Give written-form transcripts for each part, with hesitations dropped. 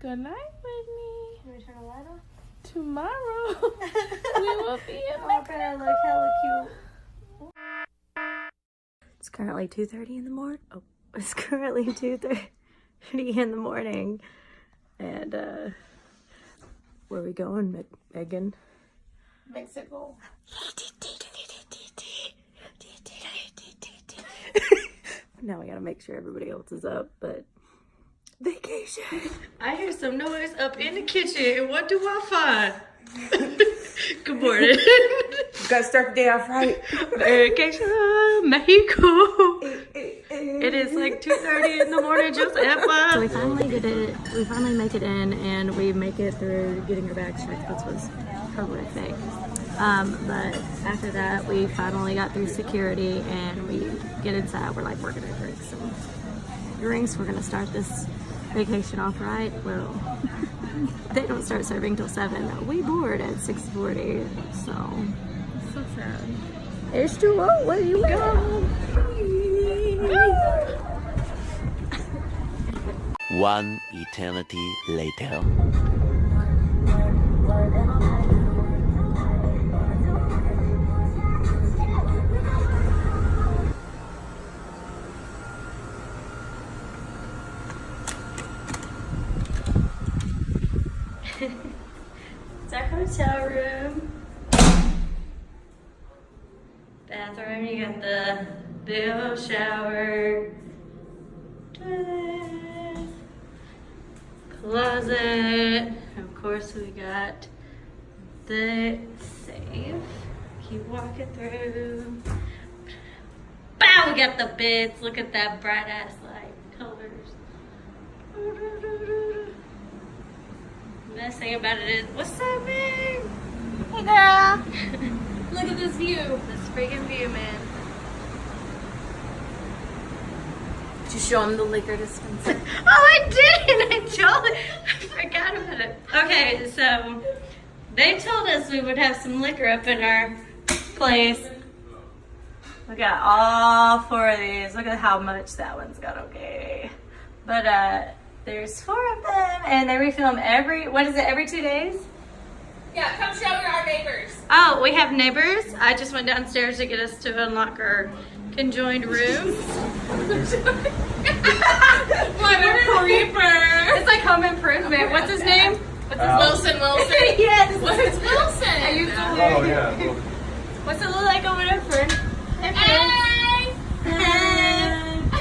Good night, Whitney. Can we turn the light on? Tomorrow we will be in Oh, okay, I look hella cute. It's currently 2:30 in the morning. Oh, it's currently 2:30 in the morning. And, where are we going, Megan? Mexico. Now we gotta make sure everybody else is up, but vacation. I hear some noise up in the kitchen. What do I find? Good morning. Gotta start the day off right. Vacation, Mexico. It is like 2:30 in the morning, just So FYI. we finally did it. We finally make it in, and we make it through getting our bags checked, which was horrific. But after that, we finally got through security, and we get inside. We're like, we're gonna drink some drinks. We're gonna start this vacation off right. Well, they don't start serving till 7. We board at 6:40, so So sad. H2O. What do you want? One eternity later. It's our hotel room. Bathroom, you got the big old shower. Toilet. Closet. Of course, we got the safe. Keep walking through. Bow! We got the beds. Look at that bright ass light colors. Best thing about it is, what's up, babe? Hey, girl. Look at this view. This freaking view, man. Did you show him the liquor dispenser? Oh, I didn't! I totally forgot about it. Okay, so they told us we would have some liquor up in our place. We got all 4 of these. Look at how much that one's got, okay. But there's 4 of them, and they refill them every 2 days? Yeah, come show our neighbors. Oh, we have neighbors. I just went downstairs to get us to unlock our conjoined rooms. What a creeper. It's like Home Improvement. What's his name? Wilson. Yes. What's Wilson? Are you still Oh, there? yeah. What's it look like over there, friend? Hey, friend.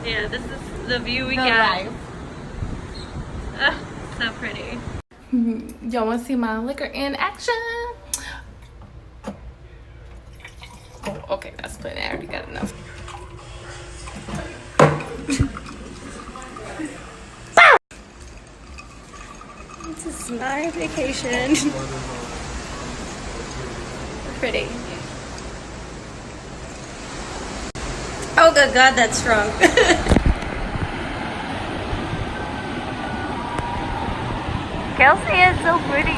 Yeah, this is the view we got. So pretty. Y'all want to see my liquor in action? Oh, okay, that's plenty. I already got enough. This is my vacation. Pretty. Oh, good God, that's strong. Kelsey is so pretty.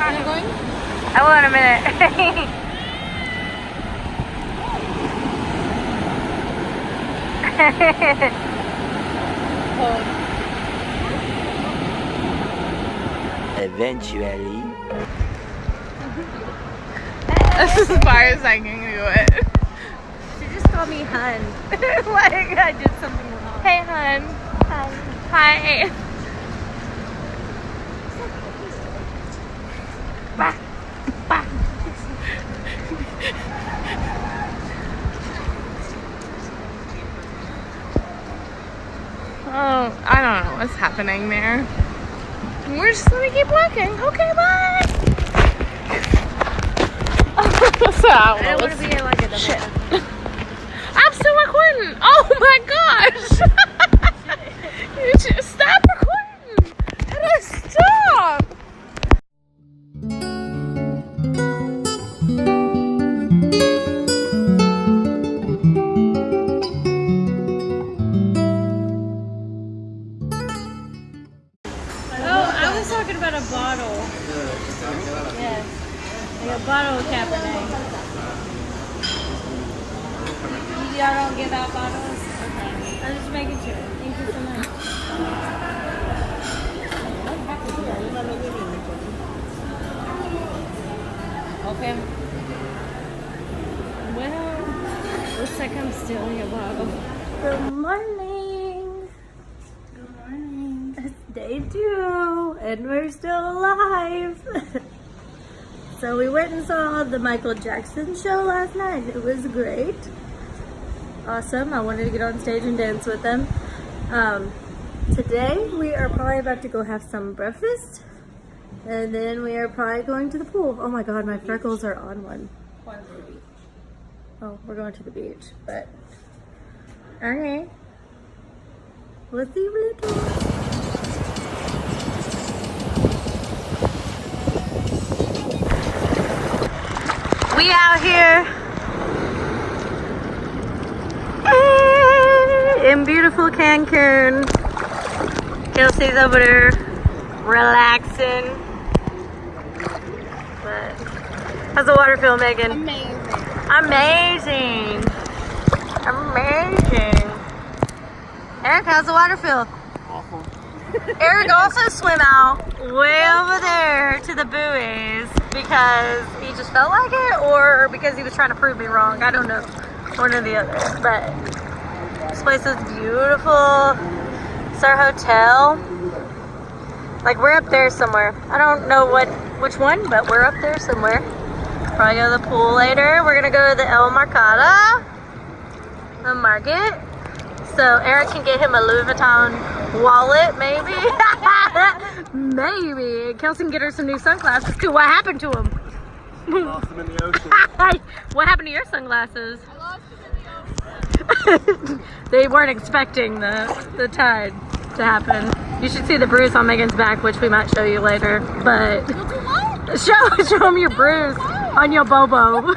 Are you going? I will in a minute. Eventually. That's as far as I can do it. She just called me hun. Like I did something wrong. Hey, hun. Hi. Hi. Bah. Bah. Oh, I don't know what's happening there. We're just gonna keep walking. Okay, bye. So, I don't want to be here like a shit. I'm still recording. Oh my gosh. You just stop recording. And I stop. Oh, I was talking about a bottle. Yes. Like a bottle of Cabernet. Y'all don't give out bottles? Okay. I'm just making sure. Thank you so much. doing a bottle. Good morning. Good morning. It's day 2 and we're still alive. So we went and saw the Michael Jackson show last night. It was great. Awesome. I wanted to get on stage and dance with them. Today we are probably about to go have some breakfast. And then we are probably going to the pool. Oh my god, my freckles are on one. Oh, we're going to the beach, but okay. We'll see you later. We out here in beautiful Cancun. Kelsey's over there relaxing. But how's the water feel, Megan? Amazing. Eric, how's the water feel? Awful. Eric also swam out way over there to the buoys because he just felt like it or because he was trying to prove me wrong. I don't know. One or the other. But this place is beautiful. It's our hotel. Like, we're up there somewhere. I don't know which one, but we're up there somewhere. Probably go to the pool later. We're gonna go to the El Mercado, the market. So Eric can get him a Louis Vuitton wallet, maybe. Maybe. Kelsey can get her some new sunglasses too. What happened to them? Lost them in the ocean. What happened to your sunglasses? I lost them in the ocean. They weren't expecting the tide to happen. You should see the bruise on Megan's back, which we might show you later. But show them your bruise on your bobo.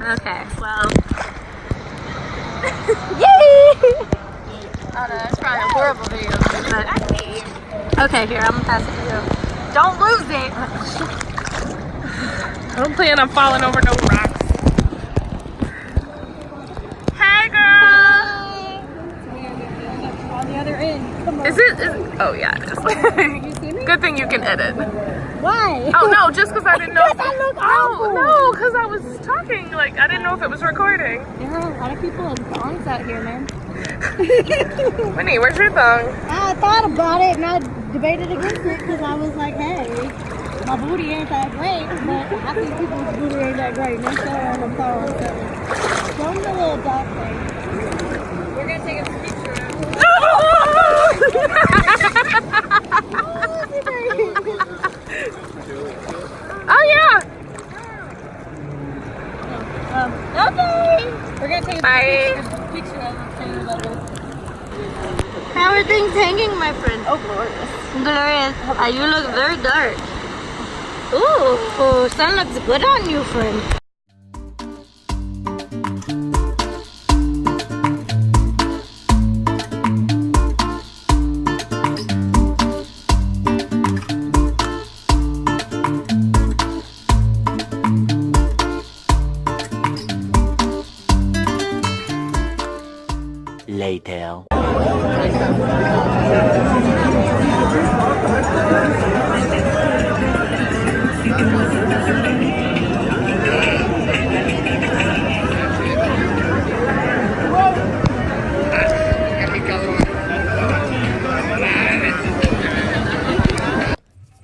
Okay, well. Yay! Oh no, that's probably a horrible video. But okay, here, I'm gonna pass it to you. Don't lose it! I don't plan on falling over no rocks. Hey, girl! On the other end. Come on. Is it? Oh, yeah, it is. Good thing you can edit. Why? Oh, no, just because I didn't know. Because I look awful. No, because I was talking. Like, I didn't know if it was recording. There are a lot of people in thongs out here, man. Winnie, where's your thong? I thought about it and I debated against it because I was like, hey, my booty ain't that great, but I think people's booty ain't that great. And they're showing them thongs. So, show them the little dog thing. We're going to take a picture of it. Oh, yeah. Okay. We're going to take a Bye. picture of it. How are things hanging, my friend? Oh, glorious. Glorious. You look very dark. Ooh, sun looks good on you, friend. Later.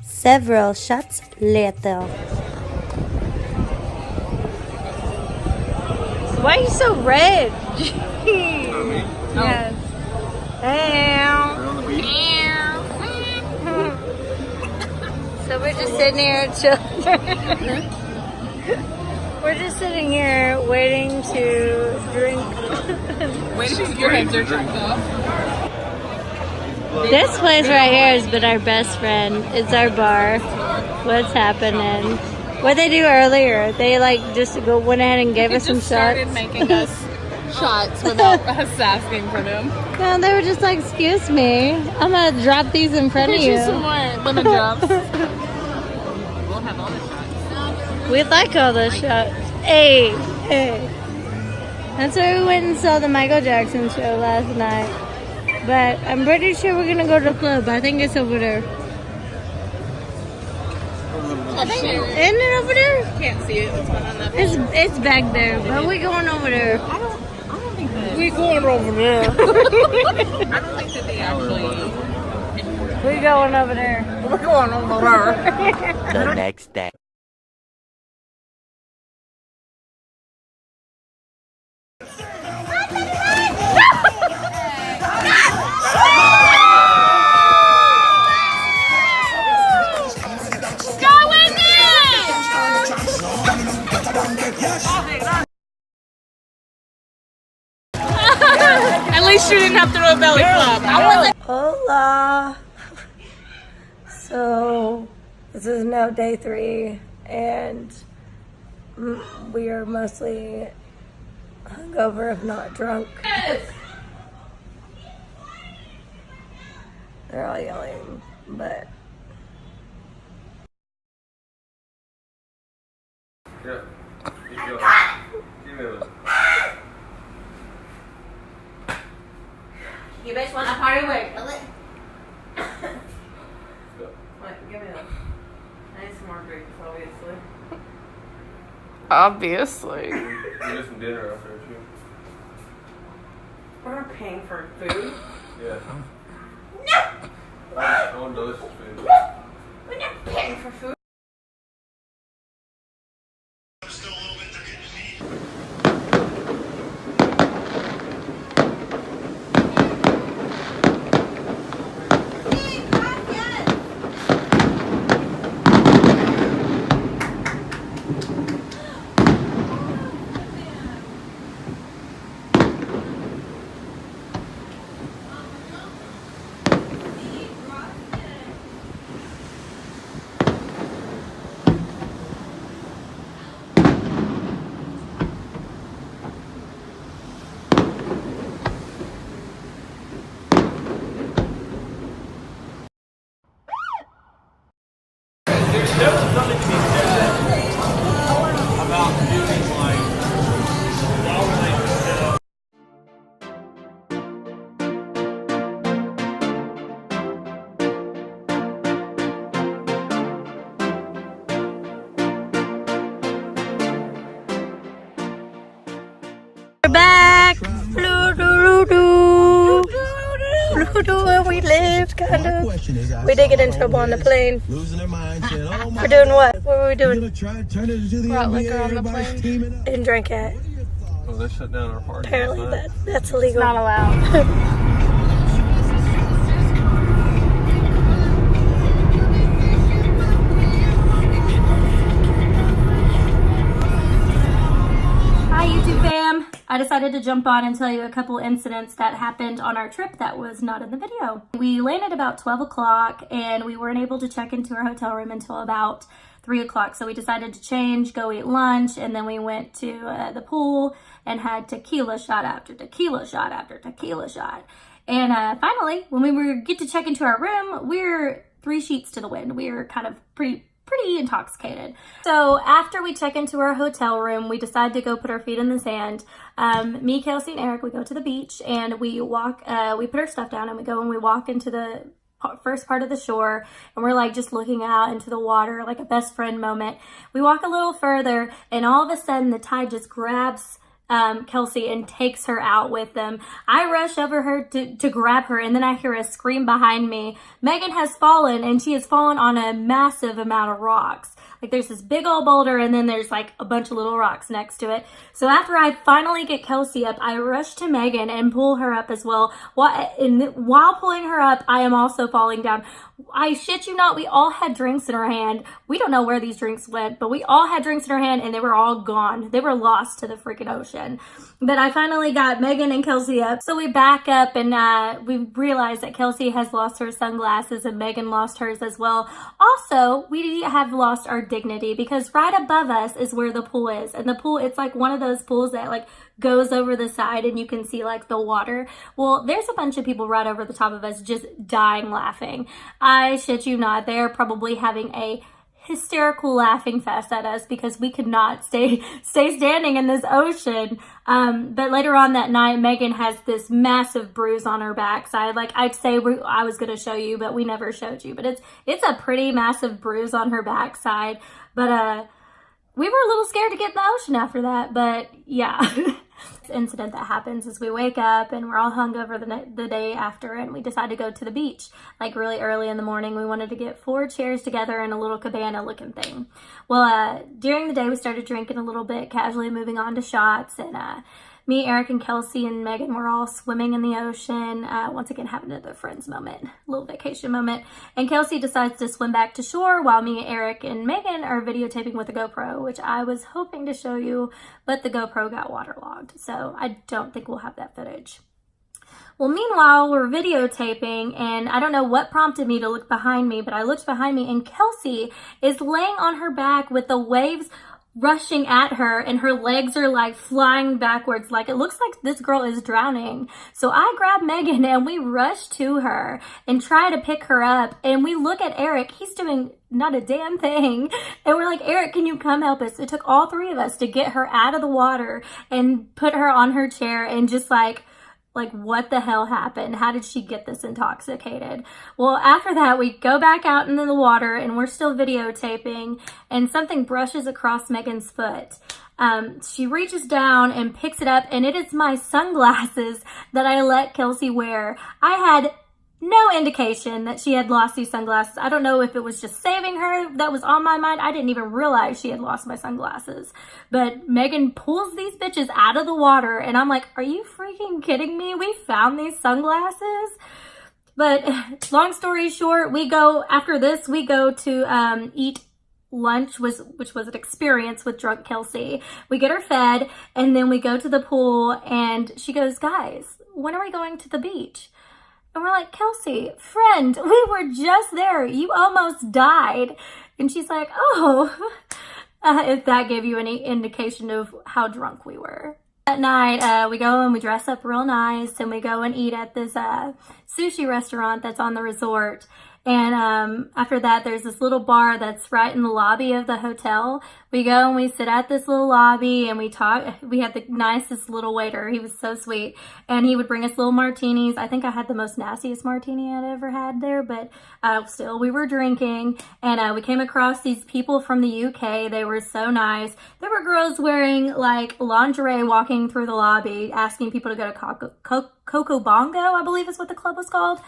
Several shots later. Why are you so red? Yes. So we're just sitting here chilling. We're just sitting here waiting to drink. Wait till your heads are turned off. This place right here has been our best friend. It's our bar. What's happening? What they do earlier, they like just went ahead and gave us some shots. Started making us shots without us asking for them. No, they were just like, excuse me, I'm gonna drop these in front of Get you. you some more lemon drops. We'll have all the shots. We like all the shots. Hey. That's why we went and saw the Michael Jackson show last night. But I'm pretty sure we're gonna go to the club. I think it's over there. Isn't it over there? Can't see it. It's not on that. It's back there, but we're going over there. We're going over there. I don't think that they actually. We're going over there. We're going over there. The next day. At least you didn't have to do a belly flop. I wasn't. Hola. So, this is now day 3, and we are mostly hungover, if not drunk. They're all yelling, but Yeah. You guys want a party word? What? Give me that. I need some more drinks, obviously. Obviously. We get some dinner after too. We're not paying for food. Yeah. I want delicious food. We're not paying for food. we're back. Where we lived, kind of. We did get in trouble on the plane. For doing what? What were we doing? Brought liquor on the plane. Didn't drink it. Oh, they shut down our party. Apparently, that's illegal. Not allowed. Hi YouTube fam! I decided to jump on and tell you a couple incidents that happened on our trip that was not in the video. We landed about 12 o'clock and we weren't able to check into our hotel room until about 3 o'clock. So we decided to change, go eat lunch, and then we went to the pool and had tequila shot after tequila shot after tequila shot. And finally, when we get to check into our room, we're 3 sheets to the wind. We're kind of pretty intoxicated. So after we check into our hotel room, we decide to go put our feet in the sand. Me, Kelsey, and Eric, we go to the beach and we walk, we put our stuff down and we go and we walk into the first part of the shore and we're like just looking out into the water like a best friend moment. We walk a little further and all of a sudden the tide just grabs Kelsey and takes her out with them. I rush over her to grab her and then I hear a scream behind me. Megan has fallen and she has fallen on a massive amount of rocks. Like there's this big old boulder and then there's like a bunch of little rocks next to it. So after I finally get Kelsey up, I rush to Megan and pull her up as well. While pulling her up, I am also falling down. I shit you not, we all had drinks in our hand. We don't know where these drinks went, but we all had drinks in our hand and they were all gone. They were lost to the freaking ocean. But I finally got Megan and Kelsey up. So we back up and we realize that Kelsey has lost her sunglasses and Megan lost hers as well. Also, we have lost our dignity because right above us is where the pool is. And the pool, it's like one of those pools that like goes over the side and you can see like the water. Well, there's a bunch of people right over the top of us just dying laughing. I shit you not, they're probably having a hysterical laughing fest at us because we could not stay standing in this ocean. But later on that night, Megan has this massive bruise on her backside. Like I'd say I was going to show you, but we never showed you. But it's a pretty massive bruise on her backside. But we were a little scared to get in the ocean after that. But yeah. This incident that happens is we wake up and we're all hungover the day after, and we decide to go to the beach like really early in the morning. We wanted to get 4 chairs together in a little cabana looking thing. Well, during the day we started drinking a little bit, casually moving on to shots, and me, Eric, and Kelsey and Megan were all swimming in the ocean, once again having another friends moment, little vacation moment. And Kelsey decides to swim back to shore while me, Eric, and Megan are videotaping with a GoPro, which I was hoping to show you, but the GoPro got waterlogged, so I don't think we'll have that footage. Well, meanwhile, we're videotaping, and I don't know what prompted me to look behind me, but I looked behind me, and Kelsey is laying on her back with the waves rushing at her, and her legs are like flying backwards. Like it looks like this girl is drowning. So I grab Megan and we rush to her and try to pick her up. And we look at Eric. He's doing not a damn thing. And we're like, Eric, can you come help us? It took all 3 of us to get her out of the water and put her on her chair, and just like what the hell happened? How did she get this intoxicated? Well, after that, we go back out into the water and we're still videotaping, and something brushes across Megan's foot. She reaches down and picks it up, and it is my sunglasses that I let Kelsey wear. I had no indication that she had lost these sunglasses. I don't know if it was just saving her that was on my mind. I didn't even realize she had lost my sunglasses. But Megan pulls these bitches out of the water, and I'm like, are you freaking kidding me? We found these sunglasses? But long story short, after this, we go to eat lunch, which was an experience with drunk Kelsey. We get her fed, and then we go to the pool, and she goes, guys, when are we going to the beach? And we're like, Kelsey, friend, we were just there. You almost died. And she's like, oh, if that gave you any indication of how drunk we were. That night, we go and we dress up real nice, and we go and eat at this sushi restaurant that's on the resort. And after that, there's this little bar that's right in the lobby of the hotel. We go and we sit at this little lobby and we talk. We had the nicest little waiter. He was so sweet. And he would bring us little martinis. I think I had the most nastiest martini I'd ever had there, but still we were drinking. And we came across these people from the UK. They were so nice. There were girls wearing like lingerie walking through the lobby, asking people to go to Coco Bongo, I believe is what the club was called.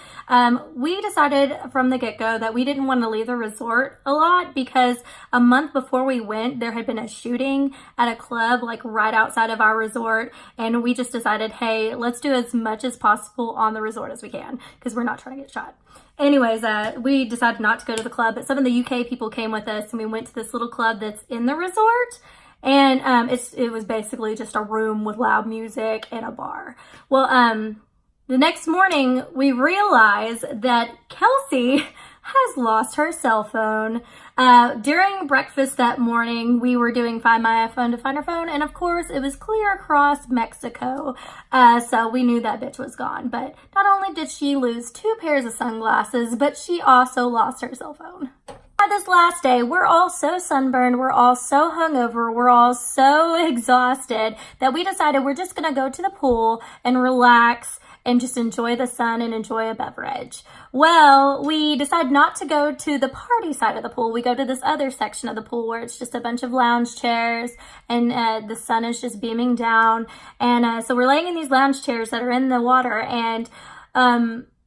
We decided from the get-go that we didn't want to leave the resort a lot, because a month before we went, there had been a shooting at a club like right outside of our resort, and we just decided, hey, let's do as much as possible on the resort as we can, because we're not trying to get shot. Anyways, we decided not to go to the club, but some of the UK people came with us, and we went to this little club that's in the resort. And it was basically just a room with loud music and a bar. Well, the next morning we realized that Kelsey has lost her cell phone. During breakfast that morning, we were doing Find My iPhone to find her phone, and of course it was clear across Mexico. So we knew that bitch was gone. But not only did she lose 2 pairs of sunglasses, but she also lost her cell phone. This last day, we're all so sunburned, we're all so hungover, we're all so exhausted that we decided we're just gonna go to the pool and relax and just enjoy the sun and enjoy a beverage. Well, we decided not to go to the party side of the pool. We go to this other section of the pool where it's just a bunch of lounge chairs, and the sun is just beaming down. And so we're laying in these lounge chairs that are in the water, and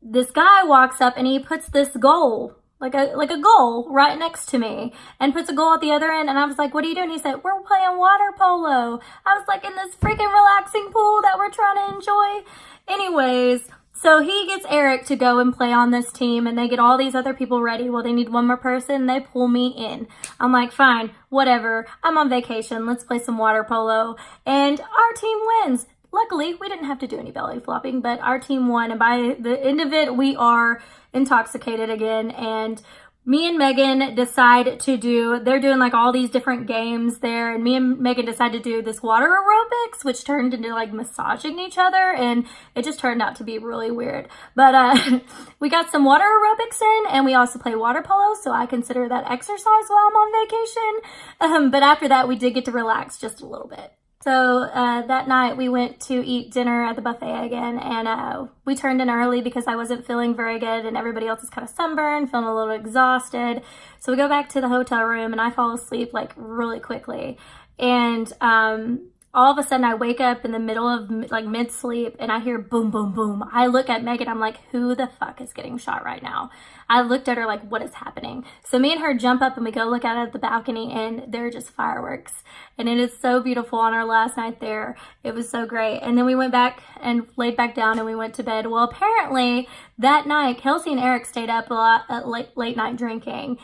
this guy walks up and he puts this goal, like a goal right next to me, and puts a goal at the other end. And I was like, what are you doing? He said, we're playing water polo. I was like, in this freaking relaxing pool that we're trying to enjoy. Anyways, so he gets Eric to go and play on this team, and they get all these other people ready. Well, they need one more person. They pull me in. I'm like, fine, whatever. I'm on vacation. Let's play some water polo. And our team wins. Luckily, we didn't have to do any belly flopping, but our team won. And by the end of it, we are intoxicated again. And me and Megan decide to do, they're doing like all these different games there, and me and Megan decided to do this water aerobics, which turned into like massaging each other, and it just turned out to be really weird. But we got some water aerobics in, and we also play water polo, so I consider that exercise while I'm on vacation. But after that, we did get to relax just a little bit. So that night we went to eat dinner at the buffet again, and we turned in early because I wasn't feeling very good and everybody else is kind of sunburned, feeling a little exhausted. So we go back to the hotel room and I fall asleep like really quickly. And all of a sudden I wake up in the middle of like mid-sleep and I hear boom, boom, boom. I look at Megan, I'm like, who the fuck is getting shot right now? I looked at her like, what is happening? So me and her jump up and we go look out at the balcony and they're just fireworks. And it is so beautiful on our last night there. It was so great. And then we went back and laid back down and we went to bed. Well, apparently that night, Kelsey and Eric stayed up a lot at late night drinking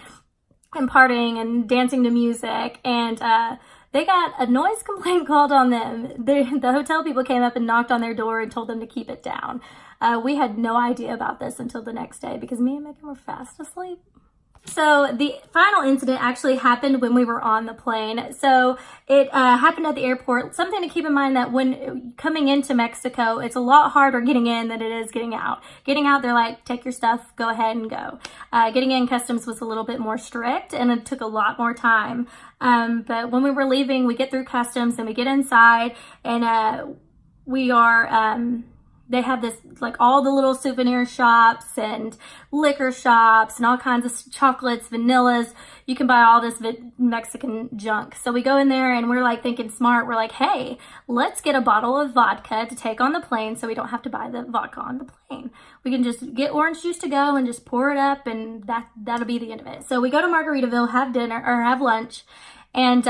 and partying and dancing to music. And they got a noise complaint called on them. The hotel people came up and knocked on their door and told them to keep it down. We had no idea about this until the next day because me and Megan were fast asleep. So the final incident actually happened when we were on the plane. So it happened at the airport. Something to keep in mind that when coming into Mexico, it's a lot harder getting in than it is getting out. Getting out, they're like, take your stuff, go ahead and go. Getting in, customs was a little bit more strict and it took a lot more time. But when we were leaving, we get through customs and we get inside and we are... they have this, like all the little souvenir shops and liquor shops and all kinds of chocolates, vanillas. You can buy all this Mexican junk. So we go in there and we're like thinking smart. We're like, hey, let's get a bottle of vodka to take on the plane so we don't have to buy the vodka on the plane. We can just get orange juice to go and just pour it up and that'll be the end of it. So we go to Margaritaville, have dinner or have lunch. And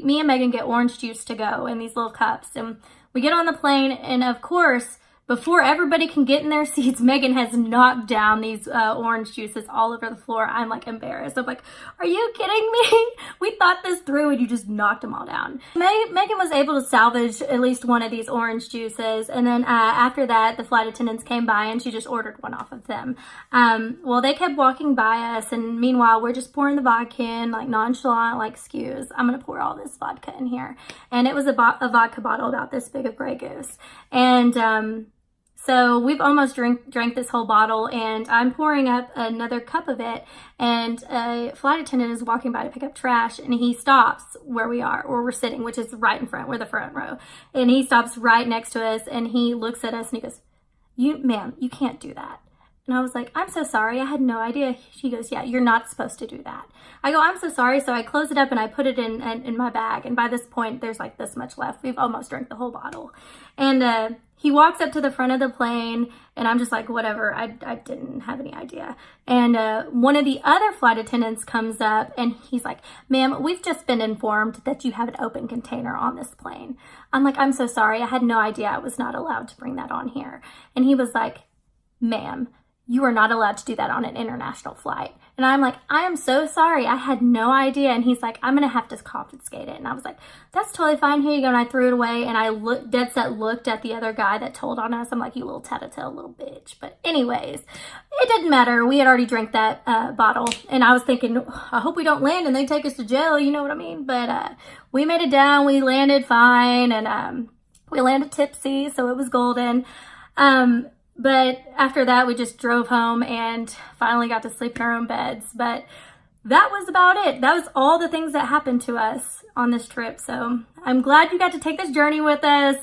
me and Megan get orange juice to go in these little cups. And we get on the plane and of course, before everybody can get in their seats, Megan has knocked down these orange juices all over the floor. I'm like embarrassed. I'm like, are you kidding me? We thought this through and you just knocked them all down. Megan was able to salvage at least one of these orange juices. And then after that, the flight attendants came by and she just ordered one off of them. Well, they kept walking by us. And meanwhile, we're just pouring the vodka in like nonchalant, like, excuse, I'm going to pour all this vodka in here. And it was a vodka bottle about this big of Grey Goose. And so we've almost drank this whole bottle and I'm pouring up another cup of it and a flight attendant is walking by to pick up trash and he stops where we are, where we're sitting, which is right in front, we're the front row. And he stops right next to us and he looks at us and he goes, ma'am, you can't do that. And I was like, I'm so sorry. I had no idea. She goes, yeah, you're not supposed to do that. I go, I'm so sorry. So I close it up and I put it in my bag. And by this point, there's like this much left. We've almost drank the whole bottle. And he walks up to the front of the plane and I'm just like, whatever. I didn't have any idea. And one of the other flight attendants comes up and he's like, ma'am, we've just been informed that you have an open container on this plane. I'm like, I'm so sorry. I had no idea I was not allowed to bring that on here. And he was like, ma'am, you are not allowed to do that on an international flight. And I'm like, I am so sorry. I had no idea. And he's like, I'm going to have to confiscate it. And I was like, that's totally fine. Here you go. And I threw it away. And I dead set looked at the other guy that told on us. I'm like, you little tattletale little bitch. But anyways, it didn't matter. We had already drank that bottle. And I was thinking, I hope we don't land and they take us to jail. You know what I mean? But we made it down. We landed fine. And we landed tipsy. So it was golden. But after that, we just drove home and finally got to sleep in our own beds. But that was about it. That was all the things that happened to us on this trip. So I'm glad you got to take this journey with us.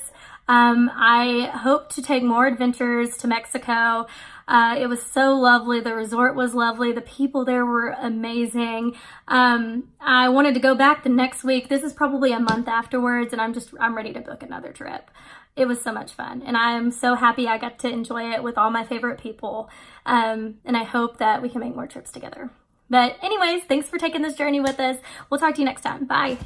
I hope to take more adventures to Mexico. It was so lovely. The resort was lovely. The people there were amazing. I wanted to go back the next week. This is probably a month afterwards, and I'm ready to book another trip. It was so much fun, and I am so happy I got to enjoy it with all my favorite people, and I hope that we can make more trips together. But anyways, thanks for taking this journey with us. We'll talk to you next time. Bye.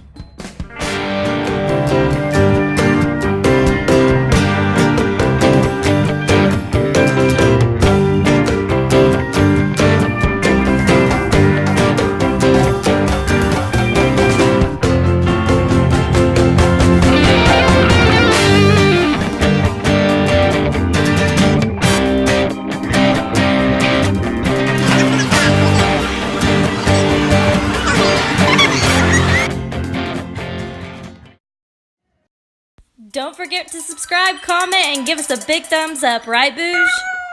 Don't forget to subscribe, comment, and give us a big thumbs up, right, Boosh?